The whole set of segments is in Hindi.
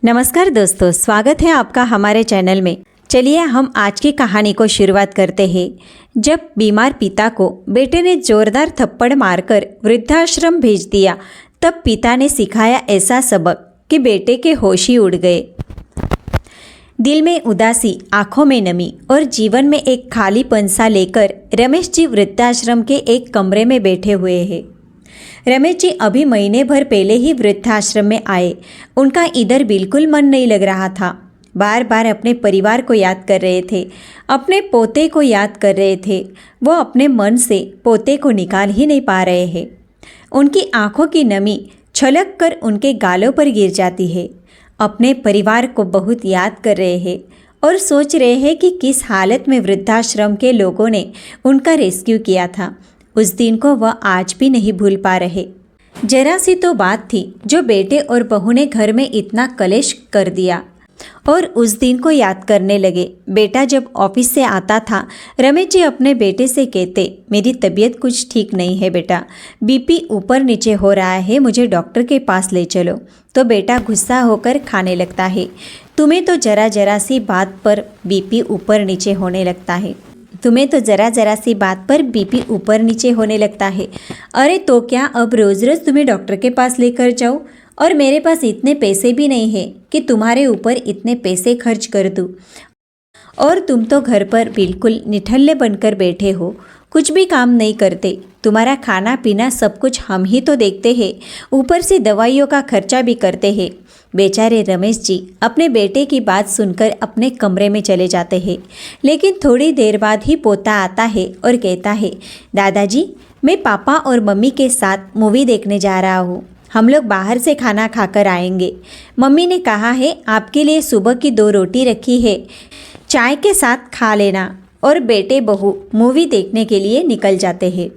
नमस्कार दोस्तों, स्वागत है आपका हमारे चैनल में। चलिए हम आज की कहानी को शुरुआत करते हैं। जब बीमार पिता को बेटे ने जोरदार थप्पड़ मारकर वृद्धाश्रम भेज दिया, तब पिता ने सिखाया ऐसा सबक कि बेटे के होश ही उड़ गए। दिल में उदासी, आंखों में नमी और जीवन में एक खालीपन सा लेकर रमेश जी वृद्धाश्रम के एक कमरे में बैठे हुए हैं। रमेश जी अभी महीने भर पहले ही वृद्धाश्रम में आए। उनका इधर बिल्कुल मन नहीं लग रहा था। बार बार अपने परिवार को याद कर रहे थे, अपने पोते को याद कर रहे थे। वो अपने मन से पोते को निकाल ही नहीं पा रहे हैं। उनकी आंखों की नमी छलक कर उनके गालों पर गिर जाती है। अपने परिवार को बहुत याद कर रहे हैं और सोच रहे हैं कि किस हालत में वृद्धाश्रम के लोगों ने उनका रेस्क्यू किया था। उस दिन को वह आज भी नहीं भूल पा रहे। जरा सी तो बात थी जो बेटे और बहू ने घर में इतना कलेश कर दिया और उस दिन को याद करने लगे। बेटा जब ऑफिस से आता था, रमेश जी अपने बेटे से कहते, मेरी तबीयत कुछ ठीक नहीं है बेटा, बीपी ऊपर नीचे हो रहा है, मुझे डॉक्टर के पास ले चलो। तो बेटा गुस्सा होकर खाने लगता है, तुम्हें तो जरा सी बात पर बीपी ऊपर नीचे होने लगता है, तुम्हें तो जरा सी बात पर बीपी ऊपर नीचे होने लगता है। अरे तो क्या अब रोज़ रोज़ तुम्हें डॉक्टर के पास लेकर जाऊँ? और मेरे पास इतने पैसे भी नहीं है कि तुम्हारे ऊपर इतने पैसे खर्च कर दूँ। और तुम तो घर पर बिल्कुल निठल्ले बनकर बैठे हो, कुछ भी काम नहीं करते। तुम्हारा खाना पीना सब कुछ हम ही तो देखते हैं, ऊपर से दवाइयों का खर्चा भी करते हैं। बेचारे रमेश जी अपने बेटे की बात सुनकर अपने कमरे में चले जाते हैं। लेकिन थोड़ी देर बाद ही पोता आता है और कहता है, दादाजी मैं पापा और मम्मी के साथ मूवी देखने जा रहा हूँ, हम लोग बाहर से खाना खाकर आएंगे। मम्मी ने कहा है आपके लिए सुबह की 2 रोटी रखी है, चाय के साथ खा लेना। और बेटे बहू मूवी देखने के लिए निकल जाते हैं।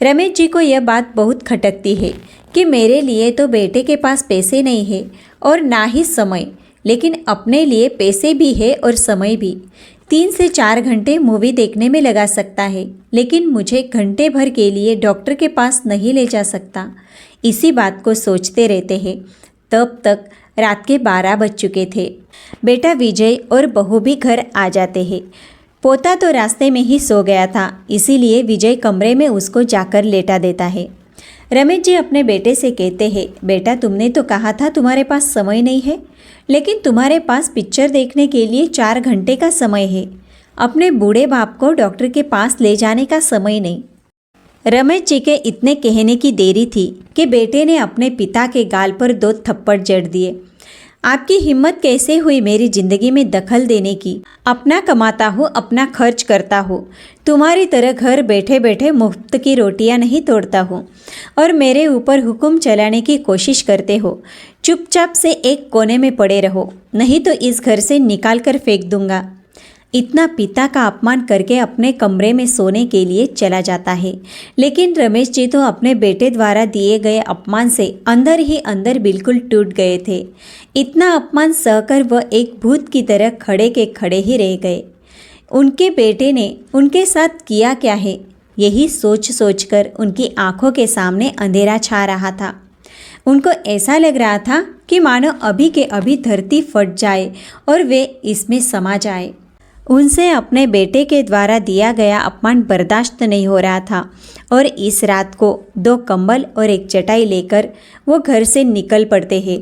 रमेश जी को यह बात बहुत खटकती है कि मेरे लिए तो बेटे के पास पैसे नहीं है और ना ही समय, लेकिन अपने लिए पैसे भी है और समय भी। 3 से 4 घंटे मूवी देखने में लगा सकता है, लेकिन मुझे घंटे भर के लिए डॉक्टर के पास नहीं ले जा सकता। इसी बात को सोचते रहते हैं। तब तक रात के 12 बज चुके थे। बेटा विजय और बहू भी घर आ जाते हैं। पोता तो रास्ते में ही सो गया था, इसीलिए विजय कमरे में उसको जाकर लेटा देता है। रमेश जी अपने बेटे से कहते हैं, बेटा तुमने तो कहा था तुम्हारे पास समय नहीं है, लेकिन तुम्हारे पास पिक्चर देखने के लिए 4 घंटे का समय है। अपने बूढ़े बाप को डॉक्टर के पास ले जाने का समय नहीं। रमेश जी के इतने कहने की देरी थी कि बेटे ने अपने पिता के गाल पर 2 थप्पड़ जड़ दिए। आपकी हिम्मत कैसे हुई मेरी ज़िंदगी में दखल देने की? अपना कमाता हूँ, अपना खर्च करता हूँ, तुम्हारी तरह घर बैठे बैठे मुफ्त की रोटियाँ नहीं तोड़ता हूँ और मेरे ऊपर हुक्म चलाने की कोशिश करते हो। चुपचाप से एक कोने में पड़े रहो, नहीं तो इस घर से निकाल कर फेंक दूंगा। इतना पिता का अपमान करके अपने कमरे में सोने के लिए चला जाता है। लेकिन रमेश जी तो अपने बेटे द्वारा दिए गए अपमान से अंदर ही अंदर बिल्कुल टूट गए थे। इतना अपमान सहकर वह एक भूत की तरह खड़े के खड़े ही रह गए। उनके बेटे ने उनके साथ किया क्या है, यही सोच सोचकर उनकी आंखों के सामने अंधेरा छा रहा था। उनको ऐसा लग रहा था कि मानो अभी के अभी धरती फट जाए और वे इसमें समा जाए। उनसे अपने बेटे के द्वारा दिया गया अपमान बर्दाश्त नहीं हो रहा था और इस रात को 2 कंबल और एक चटाई लेकर वो घर से निकल पड़ते हैं।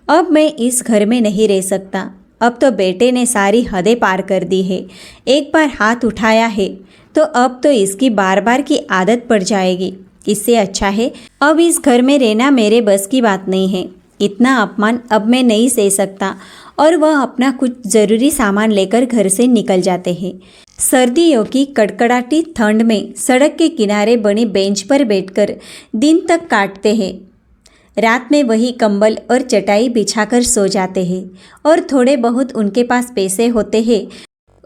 अब मैं इस घर में नहीं रह सकता। अब तो बेटे ने सारी हदें पार कर दी है। एक बार हाथ उठाया है तो अब तो इसकी बार बार की आदत पड़ जाएगी। इससे अच्छा है अब इस घर में रहना मेरे बस की बात नहीं है। इतना अपमान अब मैं नहीं सह सकता। और वह अपना कुछ ज़रूरी सामान लेकर घर से निकल जाते हैं। सर्दियों की कड़कड़ाती ठंड में सड़क के किनारे बनी बेंच पर बैठकर दिन तक काटते हैं। रात में वही कंबल और चटाई बिछाकर सो जाते हैं और थोड़े बहुत उनके पास पैसे होते हैं,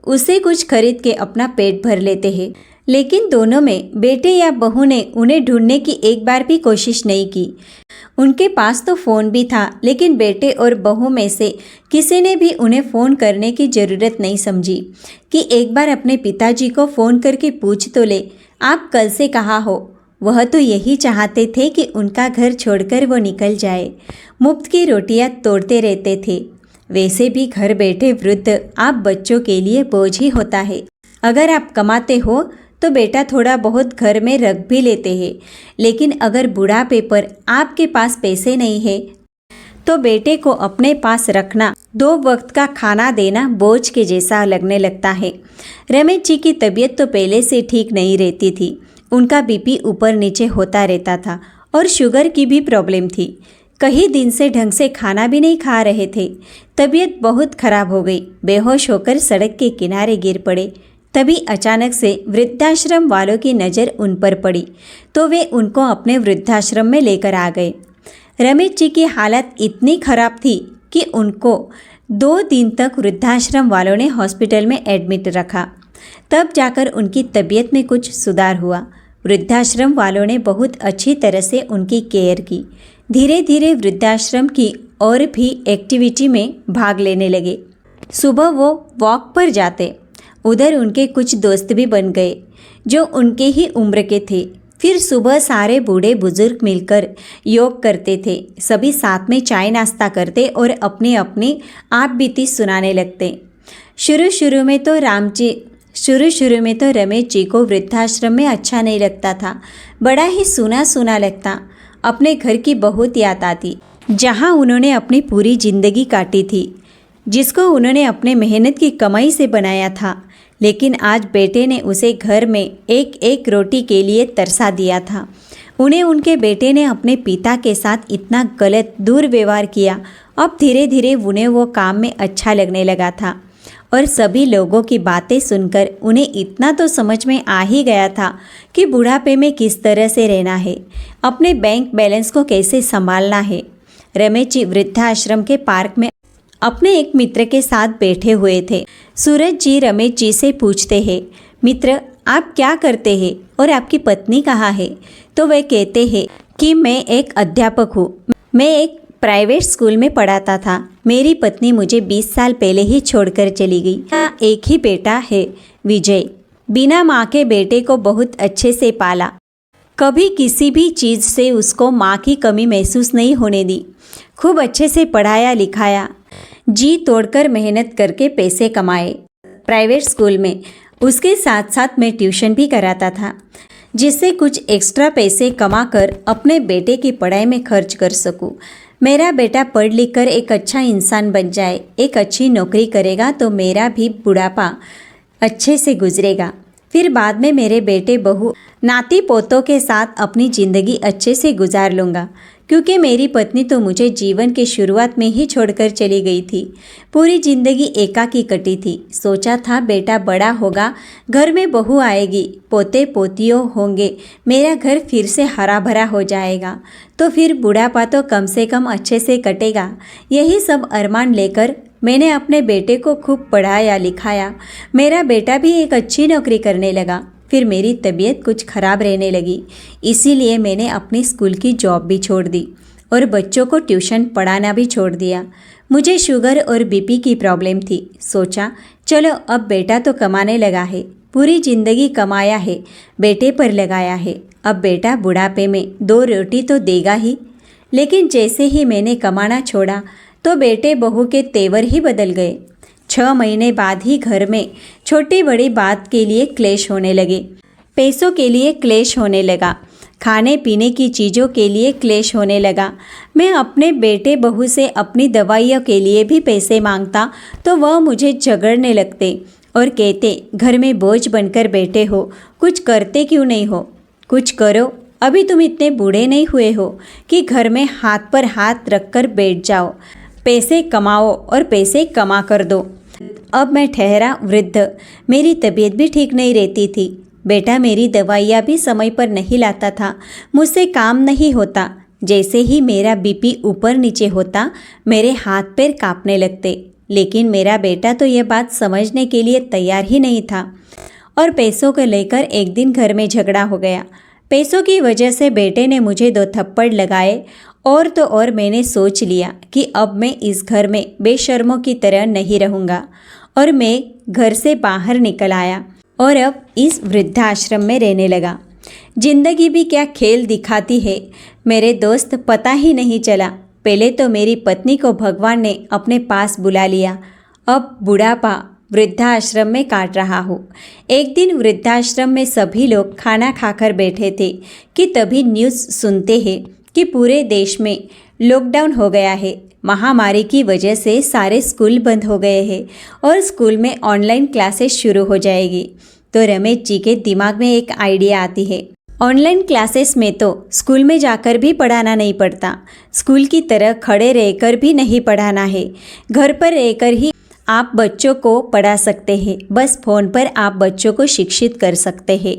उसे कुछ खरीद के अपना पेट भर लेते हैं। लेकिन दोनों में बेटे या बहू ने उन्हें ढूंढने की एक बार भी कोशिश नहीं की। उनके पास तो फ़ोन भी था, लेकिन बेटे और बहू में से किसी ने भी उन्हें फ़ोन करने की ज़रूरत नहीं समझी कि एक बार अपने पिताजी को फ़ोन करके पूछ तो ले, आप कल से कहाँ हो। वह तो यही चाहते थे कि उनका घर छोड़कर वो निकल जाए। मुफ्त की रोटियां तोड़ते रहते थे। वैसे भी घर बैठे वृद्ध आप बच्चों के लिए बोझ ही होता है। अगर आप कमाते हो तो बेटा थोड़ा बहुत घर में रख भी लेते हैं, लेकिन अगर बुढ़ापे पर आपके पास पैसे नहीं है तो बेटे को अपने पास रखना, 2 वक्त का खाना देना बोझ के जैसा लगने लगता है। रमेश जी की तबीयत तो पहले से ठीक नहीं रहती थी। उनका बीपी ऊपर नीचे होता रहता था और शुगर की भी प्रॉब्लम थी। कई दिन से ढंग से खाना भी नहीं खा रहे थे। तबीयत बहुत खराब हो गई। बेहोश होकर सड़क के किनारे गिर पड़े। तभी अचानक से वृद्धाश्रम वालों की नज़र उन पर पड़ी तो वे उनको अपने वृद्धाश्रम में लेकर आ गए। रमेश जी की हालत इतनी खराब थी कि उनको 2 दिन तक वृद्धाश्रम वालों ने हॉस्पिटल में एडमिट रखा। तब जाकर उनकी तबीयत में कुछ सुधार हुआ। वृद्धाश्रम वालों ने बहुत अच्छी तरह से उनकी केयर की। धीरे धीरे वृद्धाश्रम की और भी एक्टिविटी में भाग लेने लगे। सुबह वो वॉक पर जाते। उधर उनके कुछ दोस्त भी बन गए जो उनके ही उम्र के थे। फिर सुबह सारे बूढ़े बुजुर्ग मिलकर योग करते थे। सभी साथ में चाय नाश्ता करते और अपने अपने आप बीती सुनाने लगते। शुरू में तो रमेश जी को वृद्धाश्रम में अच्छा नहीं लगता था। बड़ा ही सूना सूना लगता। अपने घर की बहुत याद आती, जहाँ उन्होंने अपनी पूरी जिंदगी काटी थी, जिसको उन्होंने अपने मेहनत की कमाई से बनाया था। लेकिन आज बेटे ने उसे घर में एक एक रोटी के लिए तरसा दिया था। उन्हें उनके बेटे ने अपने पिता के साथ इतना गलत दुर्व्यवहार किया। अब धीरे धीरे उन्हें वो काम में अच्छा लगने लगा था और सभी लोगों की बातें सुनकर उन्हें इतना तो समझ में आ ही गया था कि बुढ़ापे में किस तरह से रहना है, अपने बैंक बैलेंस को कैसे संभालना है। रमेश जी वृद्धाश्रम के पार्क में अपने एक मित्र के साथ बैठे हुए थे। सूरज जी रमेश जी से पूछते हैं, मित्र आप क्या करते हैं और आपकी पत्नी कहाँ है? तो वे कहते हैं कि मैं एक अध्यापक हूँ। मैं एक प्राइवेट स्कूल में पढ़ाता था। मेरी पत्नी मुझे 20 साल पहले ही छोड़कर चली गई। एक ही बेटा है, विजय। बिना माँ के बेटे को बहुत अच्छे से पाला। कभी किसी भी चीज़ से उसको माँ की कमी महसूस नहीं होने दी। खूब अच्छे से पढ़ाया लिखाया, जी तोड़कर मेहनत करके पैसे कमाए। प्राइवेट स्कूल में उसके साथ साथ मैं ट्यूशन भी कराता था, जिससे कुछ एक्स्ट्रा पैसे कमाकर अपने बेटे की पढ़ाई में खर्च कर सकूं। मेरा बेटा पढ़ लिख कर एक अच्छा इंसान बन जाए, एक अच्छी नौकरी करेगा तो मेरा भी बुढ़ापा अच्छे से गुजरेगा। फिर बाद में मेरे बेटे बहू नाती पोतों के साथ अपनी ज़िंदगी अच्छे से गुजार लूँगा, क्योंकि मेरी पत्नी तो मुझे जीवन के शुरुआत में ही छोड़कर चली गई थी। पूरी ज़िंदगी एकाकी कटी थी। सोचा था बेटा बड़ा होगा, घर में बहू आएगी, पोते पोतियों होंगे, मेरा घर फिर से हरा भरा हो जाएगा, तो फिर बुढ़ापा तो कम से कम अच्छे से कटेगा। यही सब अरमान लेकर मैंने अपने बेटे को खूब पढ़ाया लिखाया। मेरा बेटा भी एक अच्छी नौकरी करने लगा। फिर मेरी तबीयत कुछ ख़राब रहने लगी, इसीलिए मैंने अपनी स्कूल की जॉब भी छोड़ दी और बच्चों को ट्यूशन पढ़ाना भी छोड़ दिया। मुझे शुगर और बीपी की प्रॉब्लम थी। सोचा चलो अब बेटा तो कमाने लगा है, पूरी ज़िंदगी कमाया है, बेटे पर लगाया है, अब बेटा बुढ़ापे में 2 रोटी तो देगा ही। लेकिन जैसे ही मैंने कमाना छोड़ा तो बेटे बहू के तेवर ही बदल गए। 6 महीने बाद ही घर में छोटी बड़ी बात के लिए क्लेश होने लगे। पैसों के लिए क्लेश होने लगा, खाने पीने की चीज़ों के लिए क्लेश होने लगा। मैं अपने बेटे बहू से अपनी दवाइयों के लिए भी पैसे मांगता तो वह मुझे झगड़ने लगते और कहते घर में बोझ बनकर बैठे हो, कुछ करते क्यों नहीं हो? कुछ करो, अभी तुम इतने बूढ़े नहीं हुए हो कि घर में हाथ पर हाथ रखकर बैठ जाओ। पैसे कमाओ और पैसे कमा कर दो। अब मैं ठहरा वृद्ध, मेरी तबीयत भी ठीक नहीं रहती थी। बेटा मेरी दवाइयाँ भी समय पर नहीं लाता था, मुझसे काम नहीं होता। जैसे ही मेरा बीपी ऊपर नीचे होता मेरे हाथ पैर कांपने लगते। लेकिन मेरा बेटा तो यह बात समझने के लिए तैयार ही नहीं था और पैसों को लेकर एक दिन घर में झगड़ा हो गया। पैसों की वजह से बेटे ने मुझे 2 थप्पड़ लगाए और तो और मैंने सोच लिया कि अब मैं इस घर में बेशर्मों की तरह नहीं रहूँगा और मैं घर से बाहर निकल आया और अब इस वृद्धाश्रम में रहने लगा। जिंदगी भी क्या खेल दिखाती है मेरे दोस्त, पता ही नहीं चला। पहले तो मेरी पत्नी को भगवान ने अपने पास बुला लिया, अब बुढ़ापा वृद्धाश्रम में काट रहा हूँ। एक दिन वृद्धाश्रम में सभी लोग खाना खाकर बैठे थे कि तभी न्यूज़ सुनते हैं कि पूरे देश में लॉकडाउन हो गया है। महामारी की वजह से सारे स्कूल बंद हो गए हैं और स्कूल में ऑनलाइन क्लासेस शुरू हो जाएगी। तो रमेश जी के दिमाग में एक आइडिया आती है। ऑनलाइन क्लासेस में तो स्कूल में जाकर भी पढ़ाना नहीं पड़ता, स्कूल की तरह खड़े रहकर भी नहीं पढ़ाना है, घर पर रहकर ही आप बच्चों को पढ़ा सकते हैं। बस फ़ोन पर आप बच्चों को शिक्षित कर सकते हैं।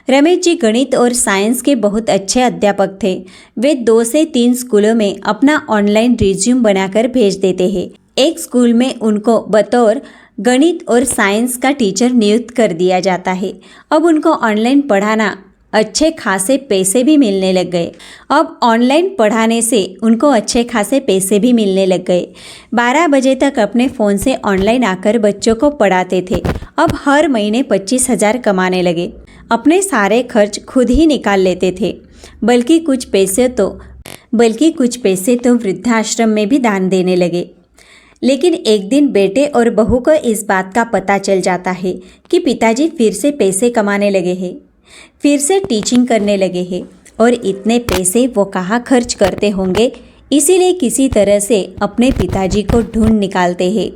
रमेश जी गणित और साइंस के बहुत अच्छे अध्यापक थे। वे 2 से 3 स्कूलों में अपना ऑनलाइन रिज्यूम बनाकर भेज देते हैं। एक स्कूल में उनको बतौर गणित और साइंस का टीचर नियुक्त कर दिया जाता है। अब उनको ऑनलाइन पढ़ाना अच्छे खासे पैसे भी मिलने लग गए। अब ऑनलाइन पढ़ाने से उनको अच्छे खासे पैसे भी मिलने लग गए। 12 बजे तक अपने फ़ोन से ऑनलाइन आकर बच्चों को पढ़ाते थे। अब हर महीने 25,000 कमाने लगे। अपने सारे खर्च खुद ही निकाल लेते थे, बल्कि कुछ पैसे तो वृद्धाश्रम में भी दान देने लगे। लेकिन एक दिन बेटे और बहू को इस बात का पता चल जाता है कि पिताजी फिर से पैसे कमाने लगे हैं, फिर से टीचिंग करने लगे हैं और इतने पैसे वो कहाँ खर्च करते होंगे। इसीलिए किसी तरह से अपने पिताजी को ढूंढ निकालते हैं।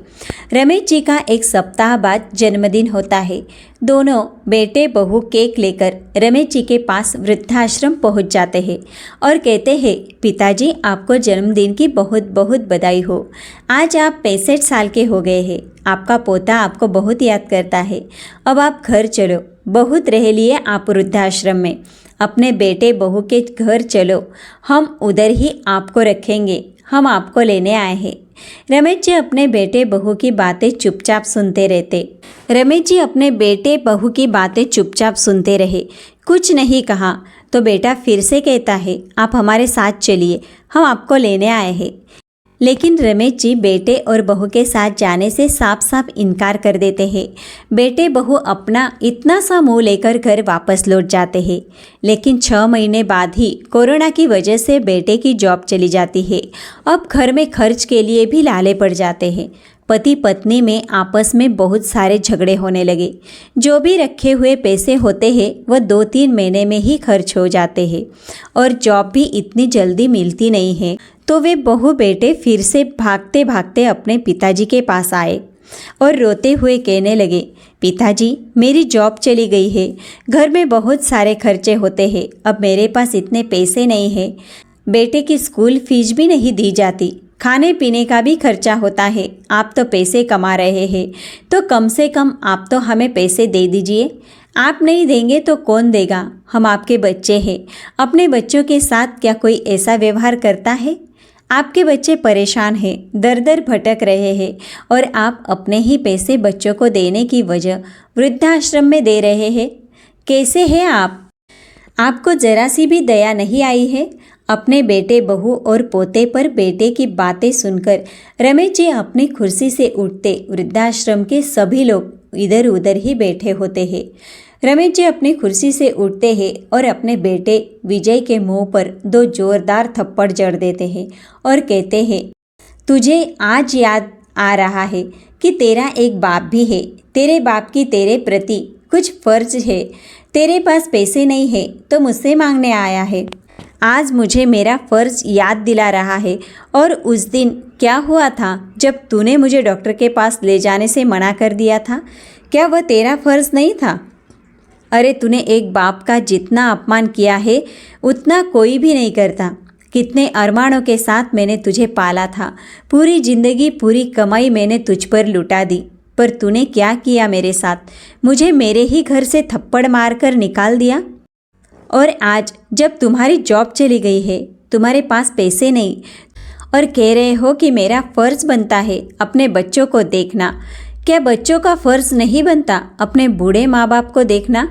रमेश जी का एक सप्ताह बाद जन्मदिन होता है। दोनों बेटे बहू केक लेकर रमेश जी के पास वृद्धाश्रम पहुंच जाते हैं और कहते हैं, पिताजी आपको जन्मदिन की बहुत बहुत बधाई हो। आज आप 65 साल के हो गए हैं। आपका पोता आपको बहुत याद करता है। अब आप घर चलो, बहुत रह लिए आप वृद्धाश्रम में। अपने बेटे बहू के घर चलो, हम उधर ही आपको रखेंगे, हम आपको लेने आए हैं। रमेश जी अपने बेटे बहू की बातें चुपचाप सुनते रहे, कुछ नहीं कहा। तो बेटा फिर से कहता है, आप हमारे साथ चलिए, हम आपको लेने आए हैं। लेकिन रमेश जी बेटे और बहू के साथ जाने से साफ साफ इनकार कर देते हैं। बेटे बहू अपना इतना सा मुंह लेकर घर वापस लौट जाते हैं। लेकिन 6 महीने बाद ही कोरोना की वजह से बेटे की जॉब चली जाती है। अब घर में खर्च के लिए भी लाले पड़ जाते हैं। पति पत्नी में आपस में बहुत सारे झगड़े होने लगे। जो भी रखे हुए पैसे होते हैं वह 2-3 महीने में ही खर्च हो जाते हैं और जॉब भी इतनी जल्दी मिलती नहीं है। तो वे बहू बेटे फिर से भागते भागते अपने पिताजी के पास आए और रोते हुए कहने लगे, पिताजी मेरी जॉब चली गई है, घर में बहुत सारे खर्चे होते हैं, अब मेरे पास इतने पैसे नहीं हैं, बेटे की स्कूल फीस भी नहीं दी जाती, खाने पीने का भी खर्चा होता है। आप तो पैसे कमा रहे हैं तो कम से कम आप तो हमें पैसे दे दीजिए। आप नहीं देंगे तो कौन देगा, हम आपके बच्चे हैं। अपने बच्चों के साथ क्या कोई ऐसा व्यवहार करता है? आपके बच्चे परेशान हैं, दर दर भटक रहे हैं और आप अपने ही पैसे बच्चों को देने की वजह वृद्धाश्रम में दे रहे हैं। कैसे हैं आप? आपको जरा सी भी दया नहीं आई है? अपने बेटे बहू और पोते पर बेटे की बातें सुनकर रमेश जी अपनी कुर्सी से उठते वृद्धाश्रम के सभी लोग इधर उधर ही बैठे होते हैं। रमेश जी अपनी कुर्सी से उठते हैं और अपने बेटे विजय के मुंह पर 2 जोरदार थप्पड़ जड़ देते हैं और कहते हैं, तुझे आज याद आ रहा है कि तेरा एक बाप भी है। तेरे बाप की तेरे प्रति कुछ फर्ज है। तेरे पास पैसे नहीं है तो मुझसे मांगने आया है। आज मुझे मेरा फ़र्ज़ याद दिला रहा है। और उस दिन क्या हुआ था जब तूने मुझे डॉक्टर के पास ले जाने से मना कर दिया था? क्या वह तेरा फ़र्ज़ नहीं था? अरे तूने एक बाप का जितना अपमान किया है उतना कोई भी नहीं करता। कितने अरमानों के साथ मैंने तुझे पाला था। पूरी ज़िंदगी पूरी कमाई मैंने तुझ पर लुटा दी, पर तूने क्या किया मेरे साथ? मुझे मेरे ही घर से थप्पड़ मारकर निकाल दिया। और आज जब तुम्हारी जॉब चली गई है, तुम्हारे पास पैसे नहीं और कह रहे हो कि मेरा फ़र्ज़ बनता है अपने बच्चों को देखना। क्या बच्चों का फ़र्ज़ नहीं बनता अपने बूढ़े माँ बाप को देखना,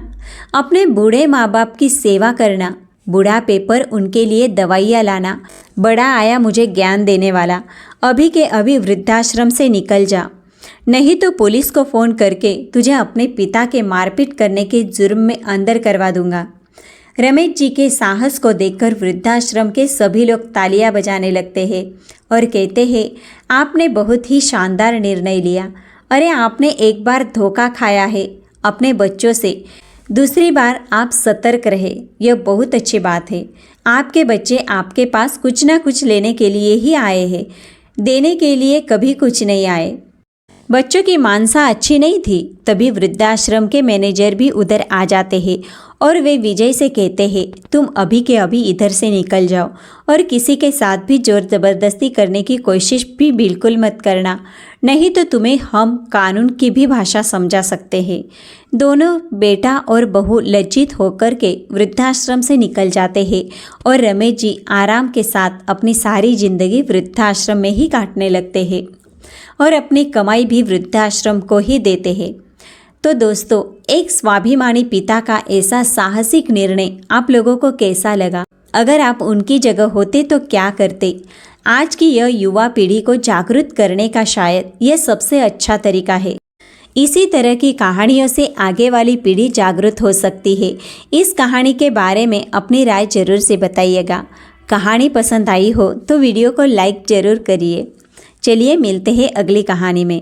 अपने बूढ़े माँ बाप की सेवा करना, बुढ़ापे पर उनके लिए दवाइयाँ लाना? बड़ा आया मुझे ज्ञान देने वाला, अभी के अभी वृद्धाश्रम से निकल जा, नहीं तो पुलिस को फ़ोन करके तुझे अपने पिता के मारपीट करने के जुर्म में अंदर करवा दूंगा। रमेश जी के साहस को देखकर वृद्धाश्रम के सभी लोग तालियां बजाने लगते हैं और कहते हैं, आपने बहुत ही शानदार निर्णय लिया। अरे आपने एक बार धोखा खाया है अपने बच्चों से, दूसरी बार आप सतर्क रहे, यह बहुत अच्छी बात है। आपके बच्चे आपके पास कुछ ना कुछ लेने के लिए ही आए हैं, देने के लिए कभी कुछ नहीं आए। बच्चों की मानसा अच्छी नहीं थी, तभी वृद्धाश्रम के मैनेजर भी उधर आ जाते हैं और वे विजय से कहते हैं, तुम अभी के अभी इधर से निकल जाओ और किसी के साथ भी जोर ज़बरदस्ती करने की कोशिश भी बिल्कुल मत करना, नहीं तो तुम्हें हम कानून की भी भाषा समझा सकते हैं। दोनों बेटा और बहू लज्जित होकर के वृद्धाश्रम से निकल जाते हैं और रमेश जी आराम के साथ अपनी सारी जिंदगी वृद्धाश्रम में ही काटने लगते हैं और अपनी कमाई भी वृद्धाश्रम को ही देते हैं। तो दोस्तों, एक स्वाभिमानी पिता का ऐसा साहसिक निर्णय आप लोगों को कैसा लगा? अगर आप उनकी जगह होते तो क्या करते? आज की यह युवा पीढ़ी को जागरूक करने का शायद यह सबसे अच्छा तरीका है। इसी तरह की कहानियों से आगे वाली पीढ़ी जागरूक हो सकती है। इस कहानी के बारे में अपनी राय जरूर से बताइएगा। कहानी पसंद आई हो तो वीडियो को लाइक जरूर करिए। चलिए मिलते हैं अगली कहानी में।